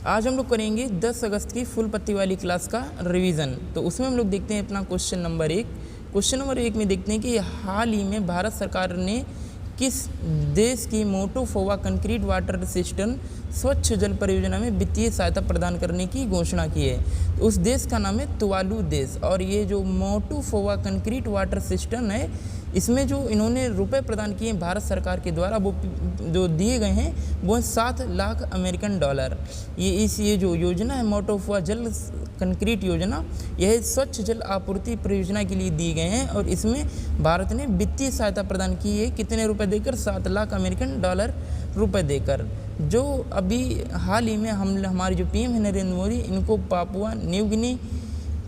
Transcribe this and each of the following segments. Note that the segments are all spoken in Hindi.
आज हम लोग करेंगे 10 अगस्त की फुल पत्ती वाली क्लास का रिवीजन। तो उसमें हम लोग देखते हैं अपना क्वेश्चन नंबर 1। क्वेश्चन नंबर 1 में देखते हैं कि हाल ही में भारत सरकार ने किस देश की मोटोफोवा कंक्रीट वाटर सिस्टम स्वच्छ जल परियोजना में वित्तीय सहायता प्रदान करने की घोषणा की है। तो उस देश का नाम है तुवालू देश। और ये जो मोटोफोवा कंक्रीट वाटर सिस्टम है, इसमें जो इन्होंने रुपए प्रदान किए हैं भारत सरकार के द्वारा, वो जो दिए गए हैं वो 7 लाख अमेरिकन डॉलर। ये जो योजना है मोटोफोवा जल कंक्रीट योजना, यह स्वच्छ जल आपूर्ति परियोजना के लिए दिए गए हैं। और इसमें भारत ने वित्तीय सहायता प्रदान की है। कितने रुपए देकर? 7 लाख अमेरिकन डॉलर रुपए देकर। जो अभी हाल ही में हमारे जो पीएम है नरेंद्र मोदी, इनको पापुआ न्यू गिनी,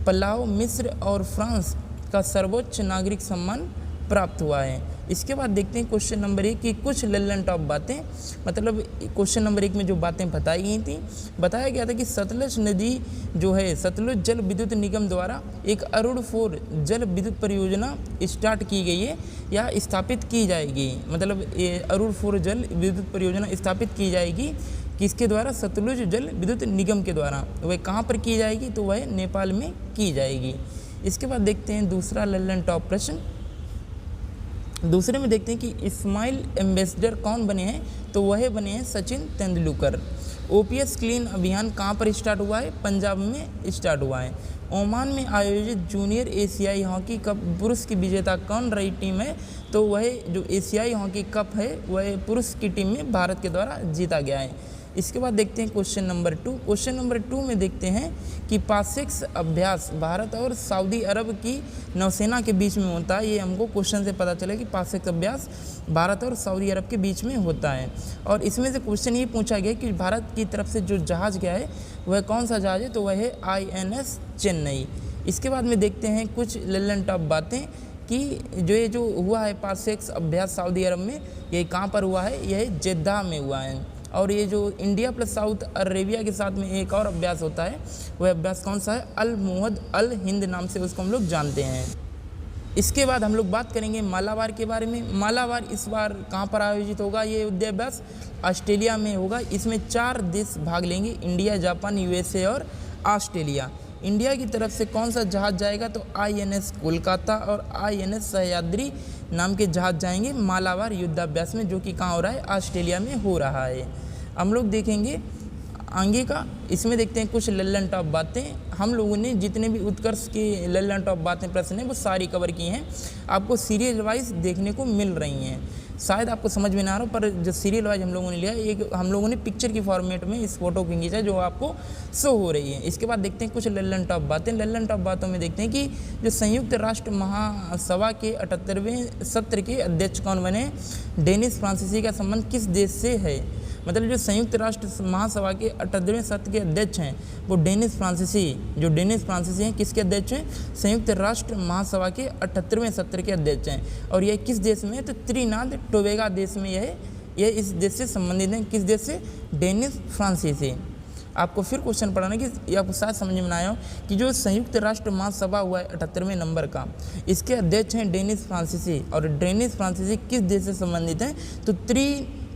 पलाओ, मिस्र और फ्रांस का सर्वोच्च नागरिक सम्मान प्राप्त हुआ है। इसके बाद देखते हैं क्वेश्चन नंबर 1 की कुछ लल्लन टॉप बातें। मतलब क्वेश्चन नंबर 1 में जो बातें बताई गई थी, बताया गया था कि सतलज नदी जो है, सतलुज जल विद्युत निगम द्वारा एक अरुण 4 जल विद्युत परियोजना स्टार्ट की गई है या स्थापित की जाएगी। मतलब ये अरुण 4 जल विद्युत परियोजना स्थापित की जाएगी किसके द्वारा? सतलुज जल विद्युत निगम के द्वारा। वह कहाँ पर की जाएगी? तो वह नेपाल में की जाएगी। इसके बाद देखते हैं दूसरा लल्लन टॉप प्रश्न। दूसरे में देखते हैं कि स्माइल एम्बेसडर कौन बने हैं? तो वह बने हैं सचिन तेंदुलकर। ओपीएस क्लीन अभियान कहाँ पर स्टार्ट हुआ है? पंजाब में स्टार्ट हुआ है। ओमान में आयोजित जूनियर एशियाई हॉकी कप पुरुष की विजेता कौन रही टीम है? तो वह जो एशियाई हॉकी कप है वह पुरुष की टीम में भारत के द्वारा जीता गया है। इसके बाद देखते हैं क्वेश्चन नंबर 2। क्वेश्चन नंबर 2 में देखते हैं कि पासेक्स अभ्यास भारत और सऊदी अरब की नौसेना के बीच में होता है। ये हमको क्वेश्चन से पता चला कि पासेक्स अभ्यास भारत और सऊदी अरब के बीच में होता है। और इसमें से क्वेश्चन ये पूछा गया कि भारत की तरफ से जो जहाज़ गया है वह कौन सा जहाज़ है? तो वह है INS चेन्नई। इसके बाद में देखते हैं कुछ लल्लन टॉप बातें कि ये जो हुआ है पासेक्स अभ्यास सऊदी अरब में, ये कहाँ पर हुआ है? यह जेद्दा में हुआ है। और ये जो इंडिया प्लस साउथ अरेबिया के साथ में एक और अभ्यास होता है, वह अभ्यास कौन सा है? अल मुहद अल हिंद नाम से उसको हम लोग जानते हैं। इसके बाद हम लोग बात करेंगे मालाबार के बारे में। मालाबार इस बार कहाँ पर आयोजित होगा? ये युद्धाभ्यास ऑस्ट्रेलिया में होगा। इसमें 4 देश भाग लेंगे, इंडिया, जापान, USA और ऑस्ट्रेलिया। इंडिया की तरफ से कौन सा जहाज़ जाएगा? तो INS कोलकाता और INS सह्याद्री नाम के जहाज़ जाएंगे मालाबार युद्धाभ्यास में, जो कि कहाँ हो रहा है? ऑस्ट्रेलिया में हो रहा है। हम लोग देखेंगे आगे का। इसमें देखते हैं कुछ लल्लन टॉप बातें। हम लोगों ने जितने भी उत्कर्ष के लल्लन टॉप बातें प्रश्न हैं वो सारी कवर की हैं। आपको सीरियल वाइज देखने को मिल रही हैं। शायद आपको समझ में ना आ रहा हो, पर जो सीरियल वाइज हम लोगों ने लिया, एक हम लोगों ने पिक्चर की फॉर्मेट में इस फोटो को खींचा जो आपको शो हो रही है। इसके बाद देखते हैं कुछ लल्लन टॉप बातें। लल्लन टॉप बातों में देखते हैं कि जो संयुक्त राष्ट्र महासभा के 78वें सत्र के अध्यक्ष कौन बने? डेनिस फ्रांसीसी का संबंध किस देश से है? मतलब जो संयुक्त राष्ट्र महासभा के 78वें सत्र के अध्यक्ष हैं वो डेनिस फ्रांसीसी, जो डेनिस फ्रांसीसी हैं किसके अध्यक्ष हैं? संयुक्त राष्ट्र महासभा के 78वें सत्र के अध्यक्ष हैं। और यह किस देश में है? तो त्रिनाद टोबेगा देश में यह इस देश से संबंधित है। किस देश से? डेनिस फ्रांसीसी। आपको फिर क्वेश्चन पढ़ाना कि ये आपको शायद समझ में आया हो कि जो संयुक्त राष्ट्र महासभा हुआ है 78वें नंबर का, इसके अध्यक्ष हैं डेनिस फ्रांसीसी। और डेनिस फ्रांसीसी किस देश से संबंधित हैं? तो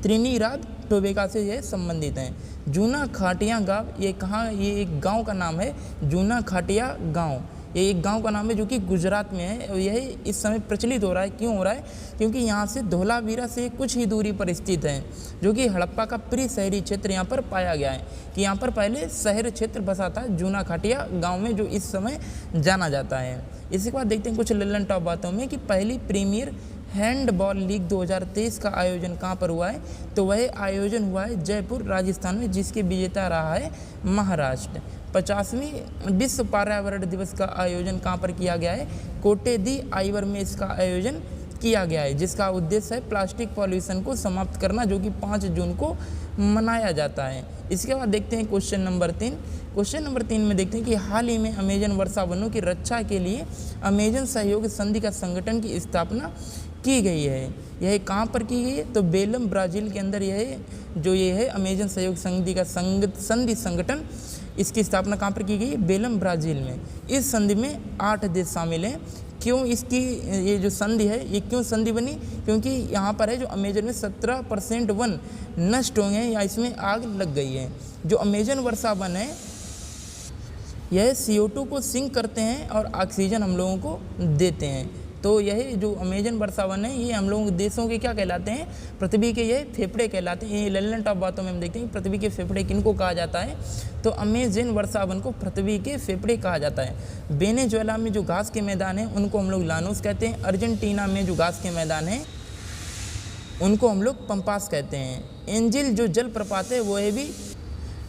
त्रिनिदाद टोबेगा से यह संबंधित हैं। जूना खाटिया गांव, ये कहाँ? ये एक गांव का नाम है, जूना खाटिया गांव। ये एक गांव का नाम है जो कि गुजरात में है। और यह इस समय प्रचलित हो रहा है। क्यों हो रहा है? क्योंकि यहाँ से धोलावीरा से कुछ ही दूरी पर स्थित है, जो कि हड़प्पा का प्री शहरी क्षेत्र यहाँ पर पाया गया है। कि यहाँ पर पहले शहर क्षेत्र बसा था जूना खाटिया गाँव में, जो इस समय जाना जाता है। इसके बाद देखते हैं कुछ लल्लन टॉप बातों में कि पहली प्रीमियर हैंडबॉल लीग 2023 का आयोजन कहाँ पर हुआ है? तो वह आयोजन हुआ है जयपुर, राजस्थान में, जिसके विजेता रहा है महाराष्ट्र। 50वीं विश्व पर्यावरण दिवस का आयोजन कहाँ पर किया गया है? कोटे दी आइवर में इसका आयोजन किया गया है, जिसका उद्देश्य है प्लास्टिक पॉल्यूशन को समाप्त करना, जो कि 5 जून को मनाया जाता है। इसके बाद देखते हैं क्वेश्चन नंबर 3। क्वेश्चन नंबर 3 में देखते हैं कि हाल ही में अमेजन वर्षा वनों की रक्षा के लिए अमेजन सहयोग संधि का संगठन की स्थापना की गई है। यह कहाँ पर की गई है? तो बेलम, ब्राज़ील के अंदर यह है अमेजन सहयोग संधि का संधि संगठन, इसकी स्थापना कहाँ पर की गई है? बेलम, ब्राज़ील में। इस संधि में 8 देश शामिल हैं। क्यों इसकी ये जो संधि है ये क्यों संधि बनी, क्योंकि यहाँ पर है जो अमेजन में 17% वन नष्ट हो गए हैं या इसमें आग लग गई है। जो अमेजन वर्षा वन है यह CO2 को सिंक करते हैं और ऑक्सीजन हम लोगों को देते हैं। तो यह जो अमेजन वर्षा वन है ये हम लोगों के देशों के क्या कहलाते हैं, पृथ्वी के ये फेफड़े कहलाते हैं। ये ललन टॉप बातों में हम देखते हैं कि पृथ्वी के फेफड़े किनको कहा जाता है, तो अमेजन वर्षा वन को पृथ्वी के फेफड़े कहा जाता है। वेनेजुएला में जो घास के मैदान हैं उनको हम लोग लानोस कहते हैं। अर्जेंटीना में जो घास के मैदान हैं उनको हम लोग पंपास कहते हैं। एंजिल जो जलप्रपात है वो भी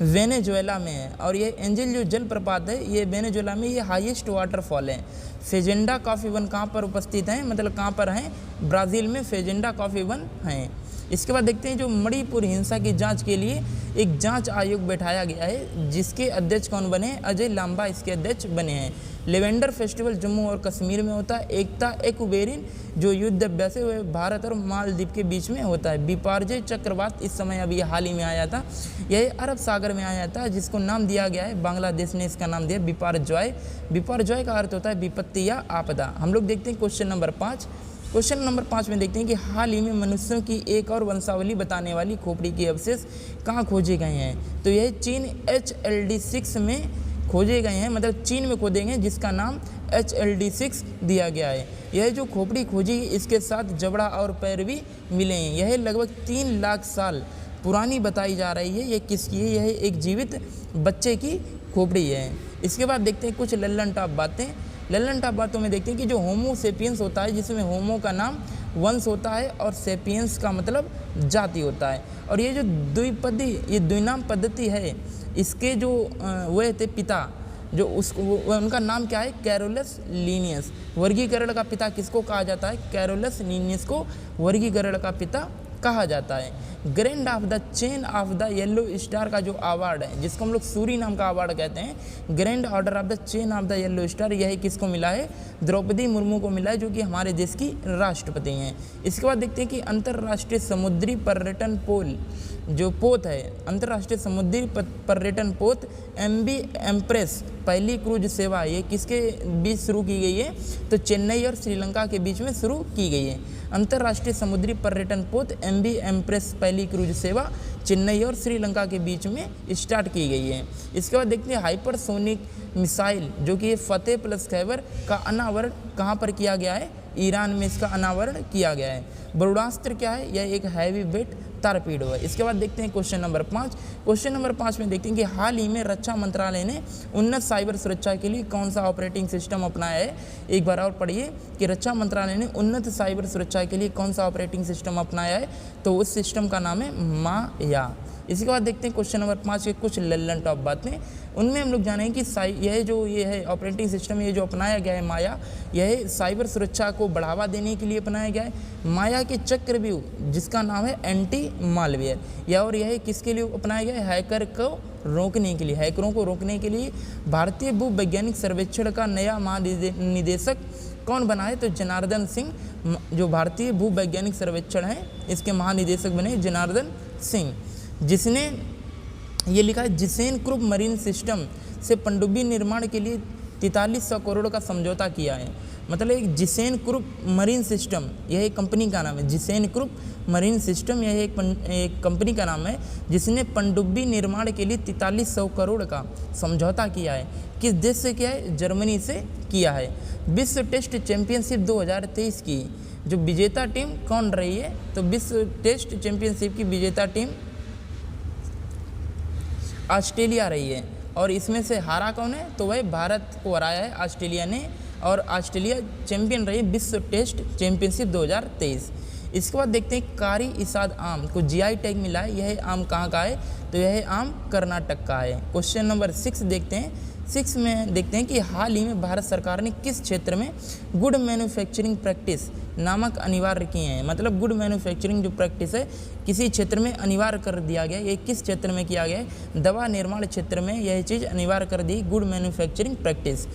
वेनेजुएला में है, और ये एंजिल जो जलप्रपात है ये वेनेजुएला में ये हाईएस्ट वाटरफॉल है। फेजेंडा कॉफ़ी वन कहाँ पर उपस्थित हैं, मतलब कहाँ पर हैं, ब्राज़ील में फेजेंडा कॉफ़ी वन हैं। इसके बाद देखते हैं जो मणिपुर हिंसा की जांच के लिए एक जांच आयोग बैठाया गया है, जिसके अध्यक्ष कौन बने, अजय लांबा इसके अध्यक्ष बने हैं। लेवेंडर फेस्टिवल जम्मू और कश्मीर में होता है। एकता एक्वेरिन जो युद्ध अभ्यास है वह भारत और मालदीव के बीच में होता है। बिपारजय चक्रवात इस समय अभी हाल ही में आया था, यह अरब सागर में आया था, जिसको नाम दिया गया है, बांग्लादेश ने इसका नाम दिया बिपारजॉय। बिपारजॉय का अर्थ होता है विपत्ति या आपदा। हम लोग देखते हैं क्वेश्चन नंबर 5। क्वेश्चन नंबर 5 में देखते हैं कि हाल ही में मनुष्यों की एक और वंशावली बताने वाली खोपड़ी के अवशेष कहाँ खोजे गए हैं, तो यह चीन HLD6 में खोजे गए हैं, मतलब चीन में खोदे गए, जिसका नाम HLD6 दिया गया है। यह जो खोपड़ी खोजी इसके साथ जबड़ा और पैर भी मिले हैं। यह लगभग 3 लाख साल पुरानी बताई जा रही है। यह किसकी है, यह एक जीवित बच्चे की खोपड़ी है। इसके बाद देखते हैं कुछ लल्लन टॉप बातें। लल्लन टॉप बातों में देखते हैं कि जो होमो सेपियंस होता है, जिसमें होमो का नाम वंश होता है और सेपियंस का मतलब जाति होता है। और ये जो द्विनाम पद्धति है, इसके जो वे थे पिता, जो उसको उनका नाम क्या है, कैरोलस लीनियस। वर्गीकरण का पिता किसको कहा जाता है, कैरोलस लीनियस को वर्गीकरण का पिता कहा जाता है। Grand of the chain of the yellow star का जो अवार्ड है, जिसको हम लोग सूरी नाम का अवार्ड कहते हैं, grand order of the chain of the yellow star, यह किसको मिला है, द्रौपदी मुर्मू को मिला है, जो कि हमारे देश की राष्ट्रपति हैं। इसके बाद देखते हैं कि अंतर्राष्ट्रीय समुद्री पर्यटन पोल जो पोत है, अंतर्राष्ट्रीय समुद्री पर्यटन पोत MV एम्प्रेस पहली क्रूज सेवा ये किसके बीच शुरू की गई है, तो चेन्नई और श्रीलंका के बीच में शुरू की गई है। अंतर्राष्ट्रीय समुद्री पर्यटन पोत MV एम्प्रेस पहली क्रूज सेवा चेन्नई और श्रीलंका के बीच में स्टार्ट की गई है। इसके बाद देखते हैं हाइपरसोनिक मिसाइल जो कि फतेह प्लस खैबर का अनावरण कहाँ पर किया गया है, ईरान में इसका अनावरण किया गया है। बरूडास्त्र क्या है, यह एक हैवी वेट टारपीडो है। इसके बाद देखते हैं क्वेश्चन नंबर 5। क्वेश्चन नंबर 5 में देखते हैं कि हाल ही में रक्षा मंत्रालय ने उन्नत साइबर सुरक्षा के लिए कौन सा ऑपरेटिंग सिस्टम अपनाया है। एक बार और पढ़िए कि रक्षा मंत्रालय ने उन्नत साइबर सुरक्षा के लिए कौन सा ऑपरेटिंग सिस्टम अपनाया है, तो उस सिस्टम का नाम है माया। इसके बाद देखते हैं क्वेश्चन नंबर 5 के कुछ लल्लन टॉप बातें। उनमें हम लोग जानेंगे कि ये है ऑपरेटिंग सिस्टम, ये जो अपनाया गया है माया, यह साइबर सुरक्षा को बढ़ावा देने के लिए अपनाया गया है। माया के चक्रव्यूह जिसका नाम है एंटी मालवेयर, या और यह किसके लिए अपनाया गया है, हैकर को रोकने के लिए, हैकरों को रोकने के लिए। भारतीय भूवैज्ञानिक सर्वेक्षण का नया महानिदेशक कौन बना है, तो जनार्दन सिंह, जो भारतीय भूवैज्ञानिक सर्वेक्षण है इसके महानिदेशक बने जनार्दन सिंह, जिसने ये लिखा है जिसेन क्रुप मरीन सिस्टम से पनडुब्बी निर्माण के लिए 4300 करोड़ का समझौता किया है। मतलब एक जिसेन क्रुप मरीन सिस्टम, यह एक कंपनी का नाम है, जिसेन क्रुप मरीन सिस्टम, यह एक कंपनी का नाम है जिसने पनडुब्बी निर्माण के लिए 4300 करोड़ का समझौता किया है। किस देश से किया है, जर्मनी से किया है। विश्व टेस्ट चैंपियनशिप 2023 की जो विजेता टीम कौन रही है, तो विश्व टेस्ट चैंपियनशिप की विजेता टीम ऑस्ट्रेलिया रही है। और इसमें से हारा कौन है, तो वह भारत को हराया है ऑस्ट्रेलिया ने, और ऑस्ट्रेलिया चैंपियन रही विश्व टेस्ट चैंपियनशिप 2023। इसके बाद देखते हैं कारी इसाद आम को GI टैग मिला है, यह आम कहाँ का है, तो यह आम कर्नाटक का है। क्वेश्चन नंबर 6 देखते हैं। 6 में देखते हैं कि हाल ही में भारत सरकार ने किस क्षेत्र में गुड मैन्युफैक्चरिंग प्रैक्टिस नामक अनिवार्य किए हैं। मतलब गुड मैन्युफैक्चरिंग जो प्रैक्टिस है किसी क्षेत्र में अनिवार्य कर दिया गया। ये किस क्षेत्र में किया गया है? दवा निर्माण क्षेत्र में यह चीज़ अनिवार्य कर दी, गुड मैन्युफैक्चरिंग प्रैक्टिस।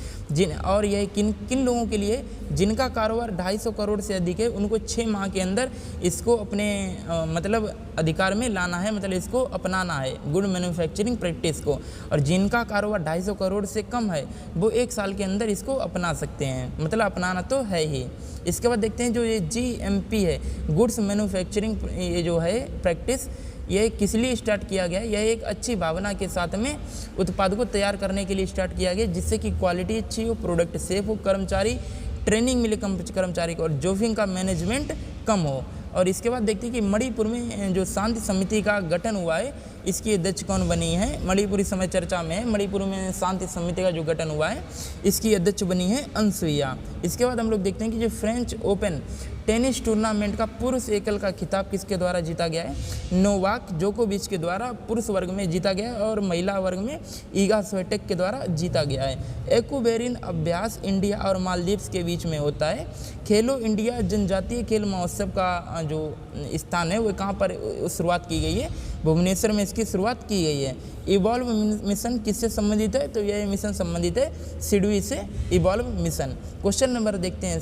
और यह किन किन लोगों के लिए? जिनका कारोबार 250 करोड़ से अधिक है, उनको 6 माह के अंदर इसको अपने मतलब अधिकार में लाना है, मतलब इसको अपनाना है गुड मैन्युफैक्चरिंग प्रैक्टिस को। और जिनका कारोबार 250 करोड़ से कम है वो 1 साल के अंदर इसको अपना सकते हैं, मतलब अपनाना तो है ही। इसके बाद देखते हैं जो ये GMP है, गुड्स मैन्युफैक्चरिंग, ये जो है प्रैक्टिस, यह किस लिए स्टार्ट किया गया? यह एक अच्छी भावना के साथ में उत्पाद को तैयार करने के लिए स्टार्ट किया गया, जिससे कि क्वालिटी अच्छी हो, प्रोडक्ट सेफ हो, कर्मचारी ट्रेनिंग मिले कर्मचारी को, और जोखिम का मैनेजमेंट कम हो। और इसके बाद देखते हैं कि मणिपुर में जो शांति समिति का गठन हुआ है, इसकी अध्यक्ष कौन बनी है? मणिपुरी समय चर्चा में है। मणिपुर में शांति समिति का जो गठन हुआ है, इसकी अध्यक्ष बनी है अनसुईया। इसके बाद हम लोग देखते हैं कि जो फ्रेंच ओपन टेनिस टूर्नामेंट का पुरुष एकल का खिताब किसके द्वारा जीता गया है? नोवाक जोकोविच के द्वारा पुरुष वर्ग में जीता गया है, और महिला वर्ग में ईगा स्विएटेक के द्वारा जीता गया है। एक्वेरियन अभ्यास इंडिया और मालदीव्स के बीच में होता है। खेलो इंडिया जनजातीय खेल महोत्सव का जो स्थान है वो कहाँ पर शुरुआत की गई है? भुवनेश्वर में इसकी शुरुआत की गई है। इवॉल्व मिशन किससे संबंधित है? तो यह मिशन संबंधित है सिडवी से, इवॉल्व मिशन। क्वेश्चन नंबर देखते हैं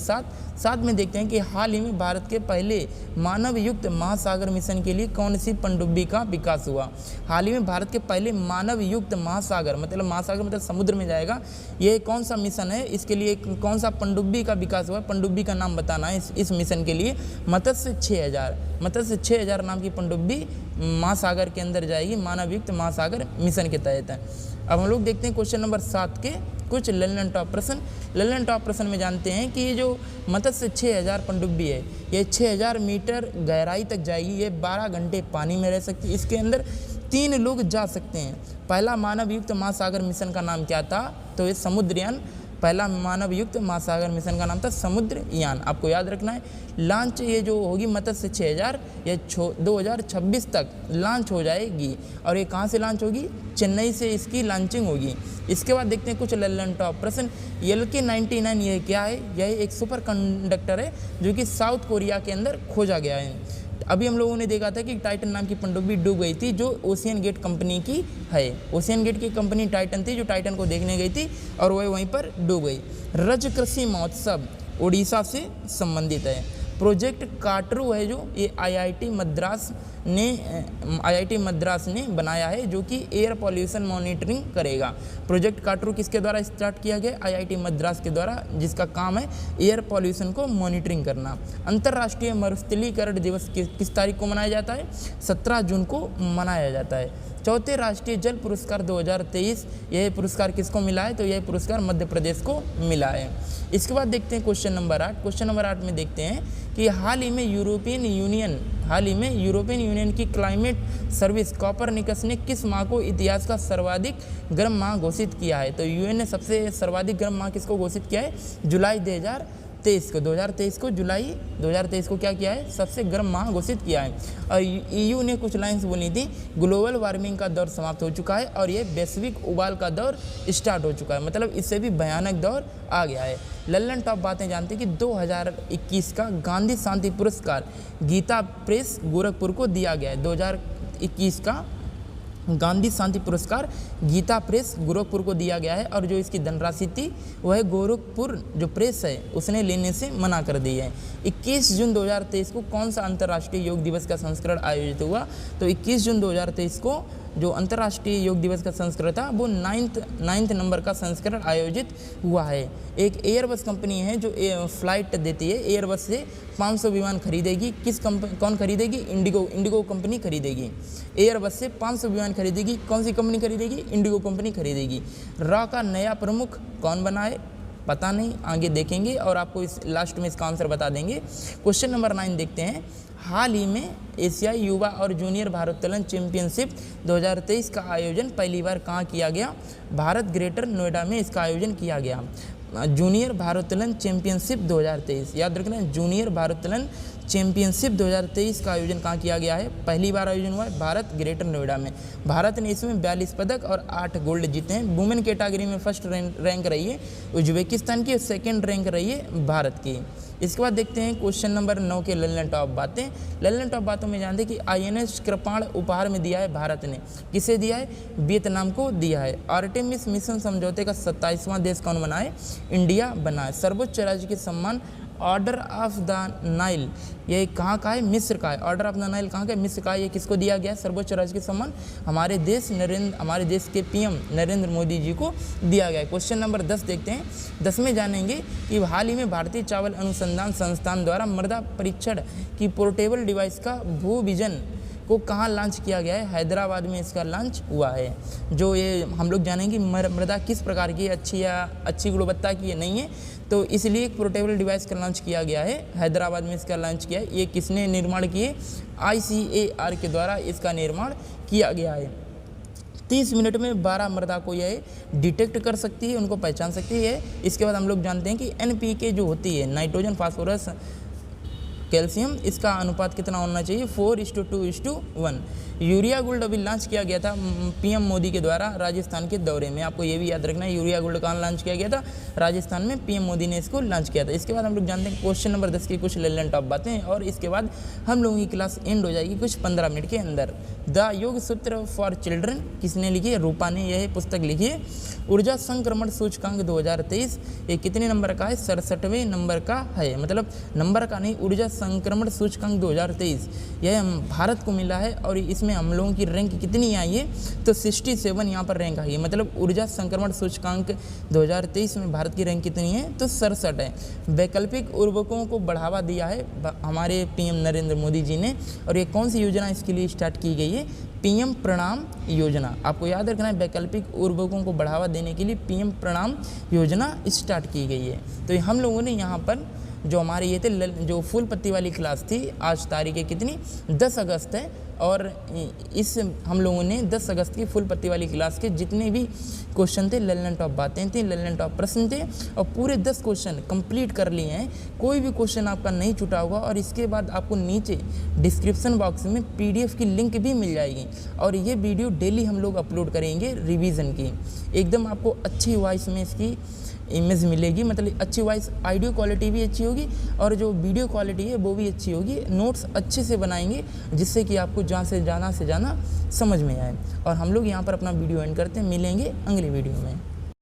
7 में देखते हैं कि हाल ही में भारत के पहले मानव युक्त महासागर मिशन के लिए कौन सी पनडुब्बी का विकास हुआ? हाल ही में भारत के पहले मानव युक्त महासागर मतलब समुद्र में जाएगा, ये कौन सा मिशन है? इसके लिए कौन सा पनडुब्बी का विकास हुआ? पनडुब्बी का नाम बताना है इस मिशन के लिए। मत्स्य 6000 नाम की पनडुब्बी महासागर के अंदर जाएगी, मानव युक्त महासागर मिशन के तहत है। अब हम लोग देखते हैं क्वेश्चन नंबर 7 के कुछ ललन टॉप प्रश्न। ललन टॉप प्रश्न में जानते हैं कि ये जो मत्स्य 6000 पनडुब्बी है, ये 6000 मीटर गहराई तक जाएगी, ये 12 घंटे पानी में रह सकती है, इसके अंदर 3 लोग जा सकते हैं। पहला मानव युक्त महासागर मिशन का नाम क्या था? तो ये समुद्रयान। पहला मानव युक्त महासागर मिशन का नाम था समुद्रयान, आपको याद रखना है। लॉन्च ये जो होगी मत्स्य 6000, ये 2026 तक लॉन्च हो जाएगी। और ये कहाँ से लॉन्च होगी? चेन्नई से इसकी लॉन्चिंग होगी। इसके बाद देखते हैं कुछ ललन टॉप प्रश्न। LK-99 यह क्या है? यह एक सुपर कंडक्टर है जो कि साउथ कोरिया के अंदर खोजा गया है। अभी हम लोगों ने देखा था कि टाइटन नाम की पनडुब्बी डूब गई थी, जो ओशियन गेट कंपनी की है। ओशियन गेट की कंपनी टाइटन थी, जो टाइटन को देखने गई थी और वह वहीं पर डूब गई। रज कृषि महोत्सव उड़ीसा से संबंधित है। प्रोजेक्ट काटरू है जो ये IIT मद्रास ने बनाया है, जो कि एयर पॉल्यूशन मॉनिटरिंग करेगा। प्रोजेक्ट काटरू किसके द्वारा स्टार्ट किया गया? IIT मद्रास के द्वारा, जिसका काम है एयर पॉल्यूशन को मॉनिटरिंग करना। अंतर्राष्ट्रीय मरुस्थलीकरण दिवस किस तारीख को मनाया जाता है? 17 जून को मनाया जाता है। चौथे राष्ट्रीय जल पुरस्कार 2023, यह पुरस्कार किसको मिला है? तो यह पुरस्कार मध्य प्रदेश को मिला है। इसके बाद देखते हैं क्वेश्चन नंबर 8। क्वेश्चन नंबर 8 में देखते हैं कि हाल ही में यूरोपियन यूनियन की क्लाइमेट सर्विस कोपरनिकस ने किस माह को इतिहास का सर्वाधिक गर्म माह घोषित किया है? तो UN ने सबसे सर्वाधिक गर्म माह किसको घोषित किया है? जुलाई 2023 को जुलाई 2023 को क्या किया है? सबसे गर्म माह घोषित किया है। और EU ने कुछ लाइन्स बोली थी, ग्लोबल वार्मिंग का दौर समाप्त हो चुका है और ये वैश्विक उबाल का दौर स्टार्ट हो चुका है, मतलब इससे भी भयानक दौर आ गया है। लल्लन टॉप बातें जानते हैं कि 2021 का गांधी शांति पुरस्कार गीता प्रेस गोरखपुर को दिया गया है। 2021 का गांधी शांति पुरस्कार गीता प्रेस गोरखपुर को दिया गया है, और जो इसकी धनराशि थी वह गोरखपुर जो प्रेस है उसने लेने से मना कर दी है। 21 जून 2023 को कौन सा अंतर्राष्ट्रीय योग दिवस का संस्करण आयोजित हुआ? तो 21 जून 2023 को जो अंतर्राष्ट्रीय योग दिवस का संस्करण था वो 9th नंबर का संस्करण आयोजित हुआ है। एक एयरबस कंपनी है जो फ्लाइट देती है, एयरबस से 500 विमान खरीदेगी। कौन खरीदेगी? इंडिगो कंपनी खरीदेगी। एयरबस से 500 विमान खरीदेगी। कौन सी कंपनी खरीदेगी? इंडिगो कंपनी खरीदेगी। रॉ का नया प्रमुख कौन बना है? पता नहीं, आगे देखेंगे और आपको इस लास्ट में इसका आंसर बता देंगे। क्वेश्चन नंबर 9 देखते हैं। हाल ही में एशियाई युवा और जूनियर भारोत्तोलन चैंपियनशिप 2023 का आयोजन पहली बार कहाँ किया गया? भारत ग्रेटर नोएडा में इसका आयोजन किया गया। जूनियर भारोत्तोलन चैंपियनशिप 2023, याद रखना, जूनियर भारोत्तोलन चैंपियनशिप 2023 का आयोजन कहाँ किया गया है? पहली बार आयोजन हुआ है भारत ग्रेटर नोएडा में। भारत ने इसमें 42 पदक और 8 गोल्ड जीते हैं। वुमेन कैटेगरी में फर्स्ट रैंक रही है उज्बेकिस्तान की और सेकेंड रैंक रही है भारत की। इसके बाद देखते हैं क्वेश्चन नंबर 9 के लल्लन टॉप बातें। लल्लन टॉप बातों में जानते हैं कि INS कृपाण उपहार में दिया है भारत ने। किसे दिया है? वियतनाम को दिया है। आर्टेमिस मिशन समझौते का 27वां देश कौन बना है? इंडिया बना है। सर्वोच्च राज्य के सम्मान ऑर्डर ऑफ द नाइल, ये कहाँ का है? मिस्र का है। ऑर्डर ऑफ द नाइल कहाँ का है? मिस्र का है। ये किसको दिया गया है? सर्वोच्च राज्य के सम्मान हमारे देश के PM नरेंद्र मोदी जी को दिया गया है। क्वेश्चन नंबर 10 देखते हैं। 10 में जानेंगे कि हाल ही में भारतीय चावल अनुसंधान संस्थान द्वारा मृदा परीक्षण की पोर्टेबल डिवाइस का भूविजन को कहाँ लॉन्च किया गया है? हैदराबाद में इसका लॉन्च हुआ है। जो ये हम लोग जानेंगे मृदा किस प्रकार की, अच्छी या अच्छी गुणवत्ता की नहीं है, तो इसलिए एक पोर्टेबल डिवाइस का लॉन्च किया गया है। हैदराबाद में इसका लॉन्च किया है। ये किसने निर्माण किए? ICAR के द्वारा इसका निर्माण किया गया है। 30 मिनट में 12 मृदा को यह डिटेक्ट कर सकती है, उनको पहचान सकती है। इसके बाद हम लोग जानते हैं कि NPK जो होती है, नाइट्रोजन फास्फोरस कैल्शियम, इसका अनुपात कितना होना चाहिए? 4:2:1। यूरिया गोल्ड अभी लॉन्च किया गया था PM मोदी के द्वारा राजस्थान के दौरे में। आपको ये भी याद रखना है, यूरिया गोल्ड कहाँ लॉन्च किया गया था? राजस्थान में PM मोदी ने इसको लॉन्च किया था। इसके बाद हम लोग जानते हैं क्वेश्चन नंबर 10 की कुछ लल्लन टॉप बातें, और इसके बाद हम लोगों की क्लास एंड हो जाएगी कुछ 15 मिनट के अंदर। द योग सूत्र फॉर चिल्ड्रन किसने लिखी है? रूपा ने यह पुस्तक लिखी है। ऊर्जा संक्रमण सूचकांक 2023 ये कितने नंबर का है? 67वें नंबर का है। मतलब नंबर का नहीं, ऊर्जा संक्रमण सूचकांक 2023 यह भारत को मिला है। और इसमें हम लोगों की रैंक कितनी आई है? तो 67 यहाँ पर रैंक आई है। मतलब ऊर्जा संक्रमण सूचकांक 2023 में भारत की रैंक कितनी है? तो 67 है। वैकल्पिक उर्वरकों को बढ़ावा दिया है हमारे PM नरेंद्र मोदी जी ने। और ये कौन सी योजना इसके लिए स्टार्ट की गई है? PM प्रणाम योजना। आपको याद रखना है, वैकल्पिक उर्वरकों को बढ़ावा देने के लिए PM प्रणाम योजना स्टार्ट की गई है। तो हम लोगों ने यहाँ पर जो हमारे ये थे जो फूल पत्ती वाली क्लास थी, आज तारीख है कितनी? 10 अगस्त है। और इस हम लोगों ने 10 अगस्त की फुल पत्ती वाली क्लास के जितने भी क्वेश्चन थे, लल्लन टॉप बातें थी, लल्लन टॉप प्रश्न थे, और पूरे 10 क्वेश्चन कंप्लीट कर लिए हैं। कोई भी क्वेश्चन आपका नहीं छूटा होगा। और इसके बाद आपको नीचे डिस्क्रिप्शन बॉक्स में PDF की लिंक भी मिल जाएगी। और ये वीडियो डेली हम लोग अपलोड करेंगे रिवीजन की। एकदम आपको अच्छी वॉइस में इसकी इमेज मिलेगी, मतलब अच्छी वॉइस, ऑडियो क्वालिटी भी अच्छी होगी और जो वीडियो क्वालिटी है वो भी अच्छी होगी। नोट्स अच्छे से बनाएंगे जिससे कि आपको जहाँ से जाना समझ में आए। और हम लोग यहाँ पर अपना वीडियो एंड करते हैं, मिलेंगे अगले वीडियो में।